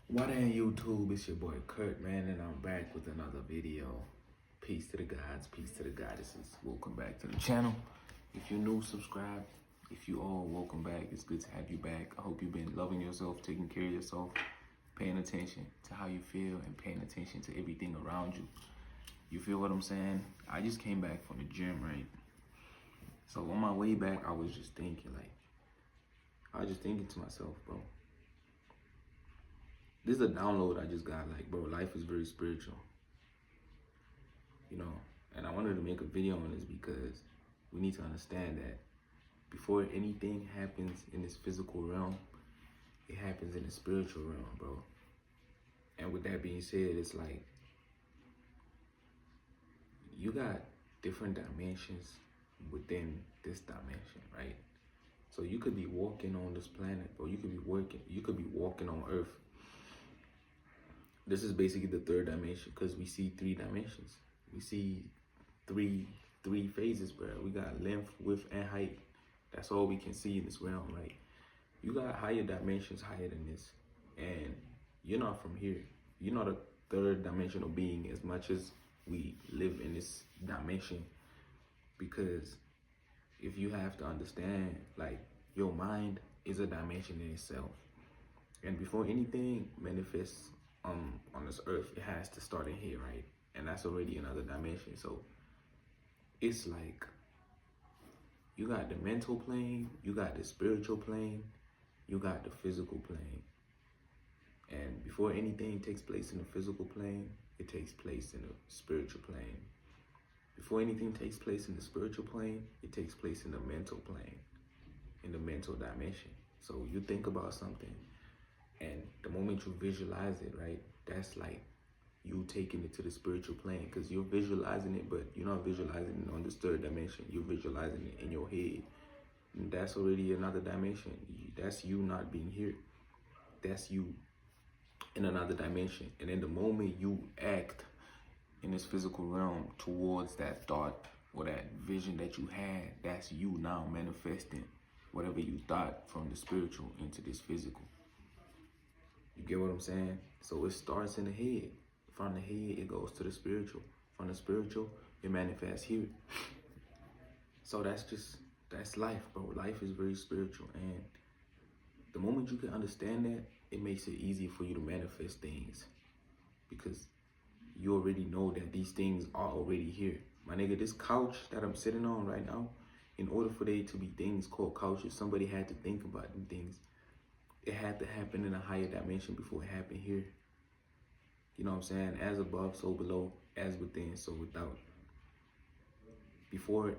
What in YouTube? It's your boy Kurt, man, and I'm back with another video. Peace to the gods, peace to the goddesses. Welcome back to the channel. If you're new, subscribe. If you all, welcome back. It's good to have you back. I hope you've been loving yourself, taking care of yourself, paying attention to how you feel, and paying attention to everything around you. You feel what I'm saying? I just came back from the gym, right? So on my way back, I was just thinking to myself, bro. This is a download I just got, bro, life is very spiritual, you know, and I wanted to make a video on this because we need to understand that before anything happens in this physical realm, it happens in the spiritual realm, bro. And with that being said, it's like, you got different dimensions within this dimension, right? So you could be walking on this planet, or you could be walking on Earth. This is basically the third dimension because we see three dimensions. We see three phases, bro. We got length, width, and height. That's all we can see in this realm, right? You got higher dimensions higher than this, and you're not from here. You're not a third dimensional being as much as we live in this dimension, because if you have to understand, like, your mind is a dimension in itself, and before anything manifests on this earth, it has to start in here, right? And that's already another dimension. So it's like, you got the mental plane, you got the spiritual plane, you got the physical plane. And before anything takes place in the physical plane, it takes place in the spiritual plane. Before anything takes place in the spiritual plane, it takes place in the mental plane, in the mental dimension. So you think about something, and the moment you visualize it, right, that's like you taking it to the spiritual plane, because you're visualizing it, but you're not visualizing it on this third dimension. You're visualizing it in your head. And that's already another dimension. That's you not being here. That's you in another dimension. And in the moment you act in this physical realm towards that thought or that vision that you had, that's you now manifesting whatever you thought from the spiritual into this physical. You get what I'm saying? So it starts in the head. From the head, it goes to the spiritual. From the spiritual, it manifests here. So that's life, bro. Life is very spiritual. And the moment you can understand that, it makes it easy for you to manifest things, because you already know that these things are already here. My nigga, this couch that I'm sitting on right now, in order for there to be things called couches, somebody had to think about them things. It had to happen in a higher dimension before it happened here. You know what I'm saying? As above, so below, as within, so without. Before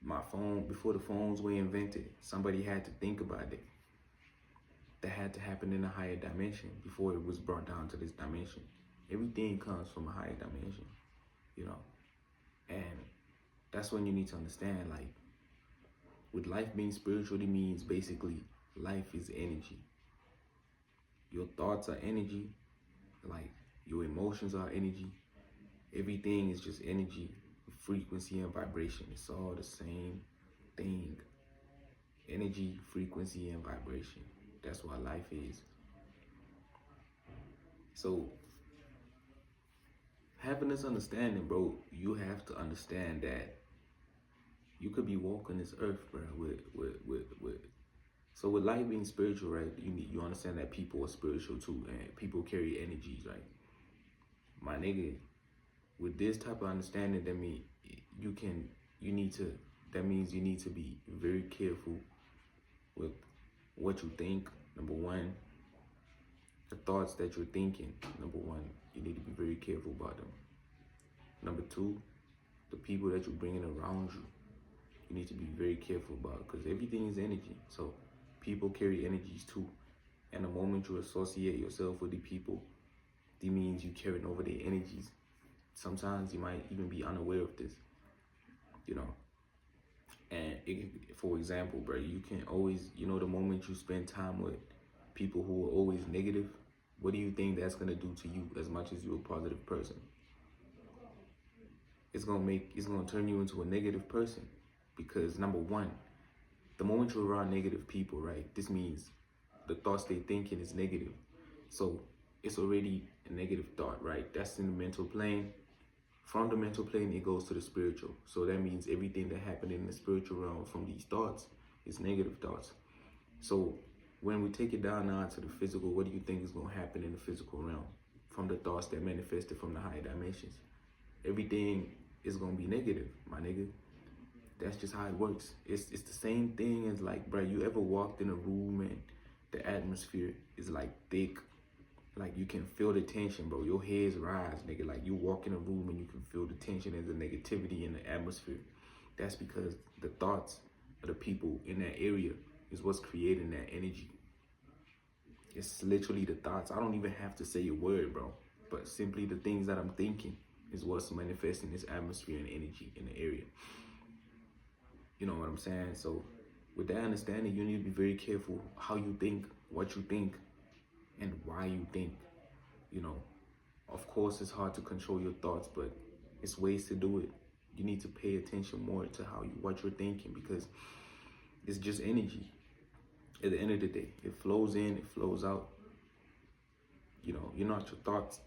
the phones were invented, somebody had to think about it. That had to happen in a higher dimension before it was brought down to this dimension. Everything comes from a higher dimension, you know? And that's when you need to understand, like, with life being spiritual, it means basically life is energy. Your thoughts are energy, like your emotions are energy. Everything is just energy, frequency, and vibration. It's all the same thing. Energy, frequency, and vibration. That's what life is. So having this understanding, bro, you have to understand that you could be walking this earth, bro, so with life being spiritual, right, you understand that people are spiritual too, and people carry energies, right? My nigga, with this type of understanding, that means you need to be very careful with what you think. Number one, the thoughts that you're thinking, number one, you need to be very careful about them. Number two, the people that you're bringing around you, you need to be very careful about, because everything is energy. So people carry energies too. And the moment you associate yourself with the people, it means you carrying over their energies. Sometimes you might even be unaware of this, you know. And for example, bro, you can always, the moment you spend time with people who are always negative, what do you think that's gonna do to you as much as you're a positive person? It's gonna turn you into a negative person, because number one, the moment you're around negative people, right, this means the thoughts they're thinking is negative. So it's already a negative thought, right? That's in the mental plane. From the mental plane, it goes to the spiritual. So that means everything that happened in the spiritual realm from these thoughts is negative thoughts. So when we take it down now to the physical, what do you think is going to happen in the physical realm from the thoughts that manifested from the higher dimensions? Everything is going to be negative, my nigga. That's just how it works. It's the same thing as like, bro, you ever walked in a room and the atmosphere is like thick, like you can feel the tension, bro. Your hairs rise, nigga. Like you walk in a room and you can feel the tension and the negativity in the atmosphere. That's because the thoughts of the people in that area is what's creating that energy. It's literally the thoughts. I don't even have to say a word, bro. But simply the things that I'm thinking is what's manifesting this atmosphere and energy in the area. You know what I'm saying? So with that understanding, you need to be very careful how you think, what you think, and why you think. You know, of course, it's hard to control your thoughts, but it's ways to do it. You need to pay attention more to what you're thinking, because it's just energy. At the end of the day, it flows in, it flows out. You know, you're not your thoughts.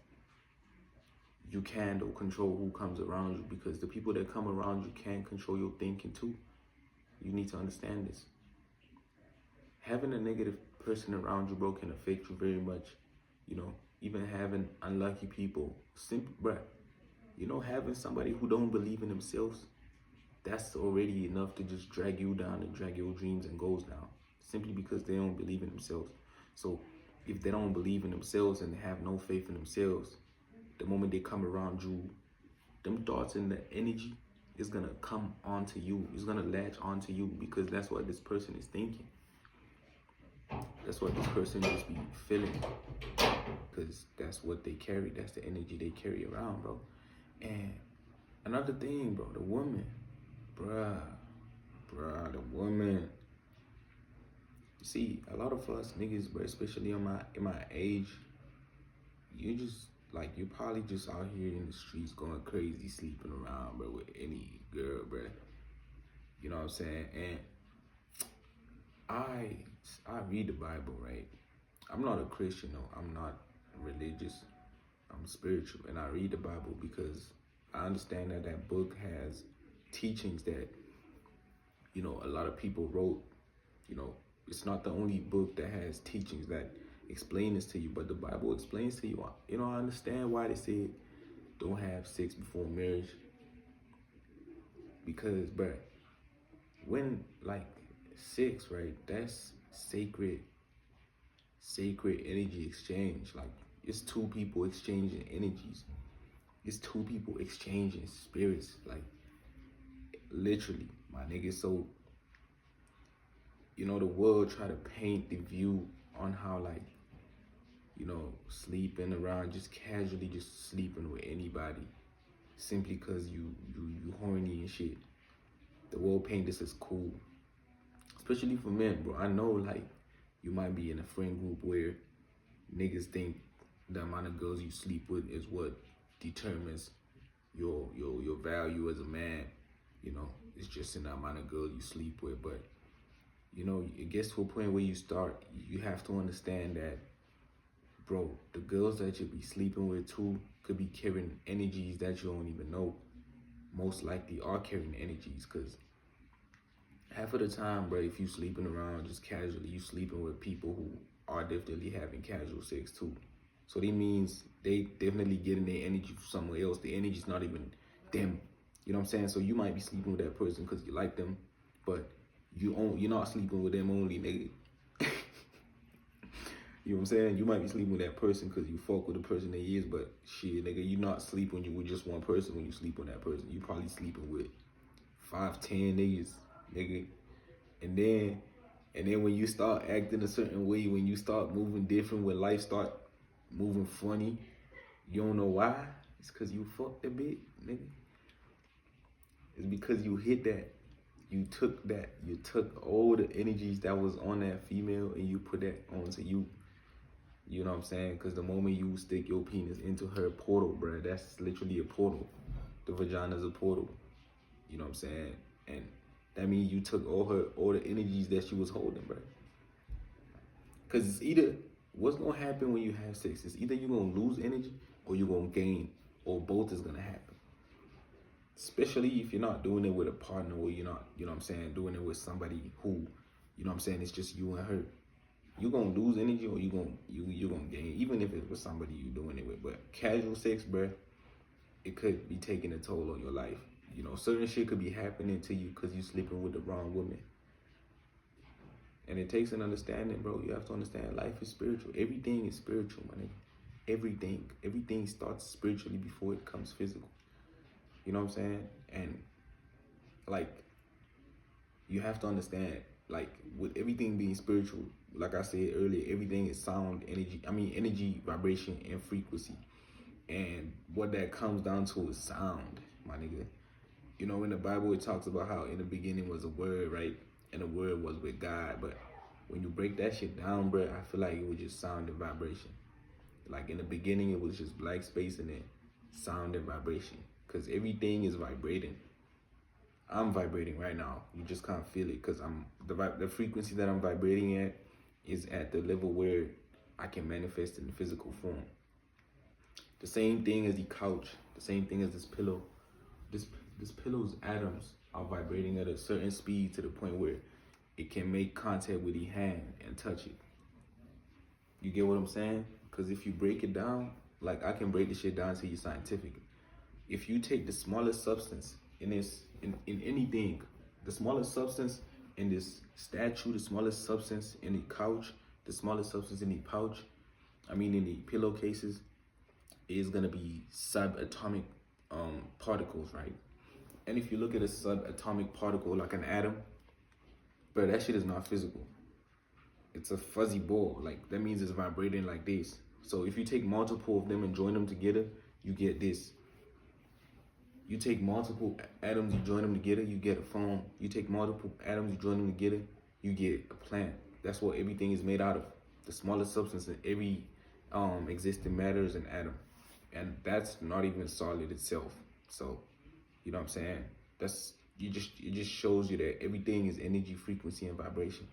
You can though control who comes around you, because the people that come around you can control your thinking too. You need to understand this. Having a negative person around you, bro, can affect you very much. You know, even having unlucky people, bruh, you know, having somebody who don't believe in themselves, that's already enough to just drag you down and drag your dreams and goals down, simply because they don't believe in themselves. So if they don't believe in themselves and they have no faith in themselves, the moment they come around you, them thoughts and the energy is gonna come onto you. It's gonna latch onto you, because that's what this person is thinking. That's what this person just be feeling, because that's what they carry. That's the energy they carry around, bro. And another thing, bro, the woman, bruh, the woman. You see, a lot of us niggas, bro, especially in my age, you just like, you're probably just out here in the streets going crazy, sleeping around, bro, with any girl, bro. You know what I'm saying? And I read the Bible, right? I'm not a Christian, though. I'm not religious. I'm spiritual, and I read the Bible because I understand that that book has teachings that, you know, a lot of people wrote. You know, it's not the only book that has teachings that explain this to you, but the Bible explains to you. You know, I understand why they said don't have sex before marriage, because, bruh, when like sex, right, that's sacred energy exchange. Like, it's two people exchanging energies. It's two people exchanging spirits, like, literally, my nigga. So, you know, the world try to paint the view on how, like, you know, sleeping around, just casually just sleeping with anybody, simply because you horny and shit. The world paint this as cool, especially for men, bro. I know, like, you might be in a friend group where niggas think the amount of girls you sleep with is what determines your value as a man. You know, it's just in the amount of girls you sleep with. But, you know, it gets to a point where you have to understand that, bro, the girls that you be sleeping with too could be carrying energies that you don't even know. Most likely are carrying energies, because half of the time, bro, if you sleeping around just casually, you sleeping with people who are definitely having casual sex too. So that means they definitely getting their energy from somewhere else. The energy's not even them. You know what I'm saying? So you might be sleeping with that person because you like them, but you're not sleeping with them only, nigga. You know what I'm saying? You might be sleeping with that person because you fuck with the person they is, but shit, nigga, you're not sleeping with just one person when you sleep with that person. You probably sleeping with 5, 10 niggas, nigga. And then when you start acting a certain way, when you start moving different, when life start moving funny, you don't know why. It's because you fucked a bit, nigga. It's because you hit that. You took all the energies that was on that female and you put that onto you. You know what I'm saying? Because the moment you stick your penis into her portal, bruh, that's literally a portal. The vagina's a portal. You know what I'm saying? And that means you took all the energies that she was holding, bruh. Because it's either what's gonna happen when you have sex is either you're gonna lose energy or you're gonna gain, or both is gonna happen. Especially if you're not doing it with a partner, or you're not, you know what I'm saying, doing it with somebody who, you know what I'm saying, it's just you and her. You're gonna lose energy or you're gonna gain, even if it was somebody you doing it with. But casual sex, bruh, it could be taking a toll on your life. You know, certain shit could be happening to you because you sleeping with the wrong woman. And it takes an understanding, bro. You have to understand life is spiritual. Everything is spiritual, my nigga. Everything. Everything starts spiritually before it comes physical. You know what I'm saying? And like, you have to understand, like, with everything being spiritual, like I said earlier, everything is sound, energy, vibration, and frequency. And what that comes down to is sound, my nigga. You know, in the Bible, it talks about how in the beginning was a word, right? And the word was with God. But when you break that shit down, bro, I feel like it was just sound and vibration. Like in the beginning, it was just black space and then sound and vibration. Because everything is vibrating. I'm vibrating right now. You just can't feel it because the frequency that I'm vibrating at is at the level where I can manifest in the physical form. The same thing as the couch, the same thing as this pillow. This pillow's atoms are vibrating at a certain speed to the point where it can make contact with the hand and touch it. You get what I'm saying? Because if you break it down, like I can break the shit down to you scientifically. If you take the smallest substance in anything, the smallest substance in this statue, the smallest substance in the couch, the smallest substance in the pouch, in the pillowcases, is gonna be subatomic particles, right? And if you look at a subatomic particle like an atom, bro, that shit is not physical. It's a fuzzy ball. Like, that means it's vibrating like this. So if you take multiple of them and join them together, you get this. You take multiple atoms, you join them together, you get a phone. You take multiple atoms, you join them together, you get a plant. That's what everything is made out of. The smallest substance in every existing matter is an atom. And that's not even solid itself. So, you know what I'm saying? It just shows you that everything is energy, frequency, and vibration.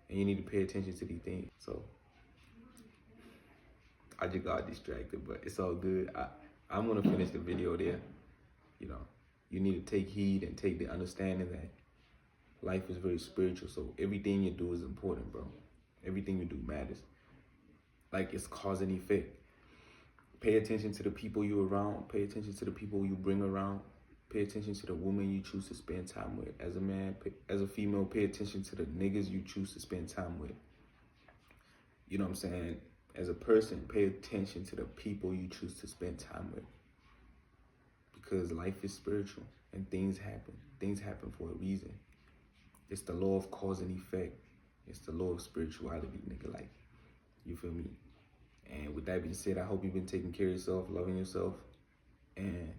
And you need to pay attention to these things. So I just got distracted, but it's all good. I'm gonna finish the video there. You know, you need to take heed and take the understanding that life is very spiritual. So everything you do is important, bro. Everything you do matters. Like, it's cause and effect. Pay attention to the people you're around. Pay attention to the people you bring around. Pay attention to the woman you choose to spend time with. As a man, as a female, pay attention to the niggas you choose to spend time with. You know what I'm saying? As a person, pay attention to the people you choose to spend time with. Because life is spiritual and things happen. Things happen for a reason. It's the law of cause and effect. It's the law of spirituality, nigga. Like, you feel me? And with that being said, I hope you've been taking care of yourself, loving yourself. And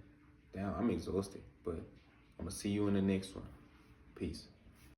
damn, I'm exhausted, but I'm gonna see you in the next one. Peace.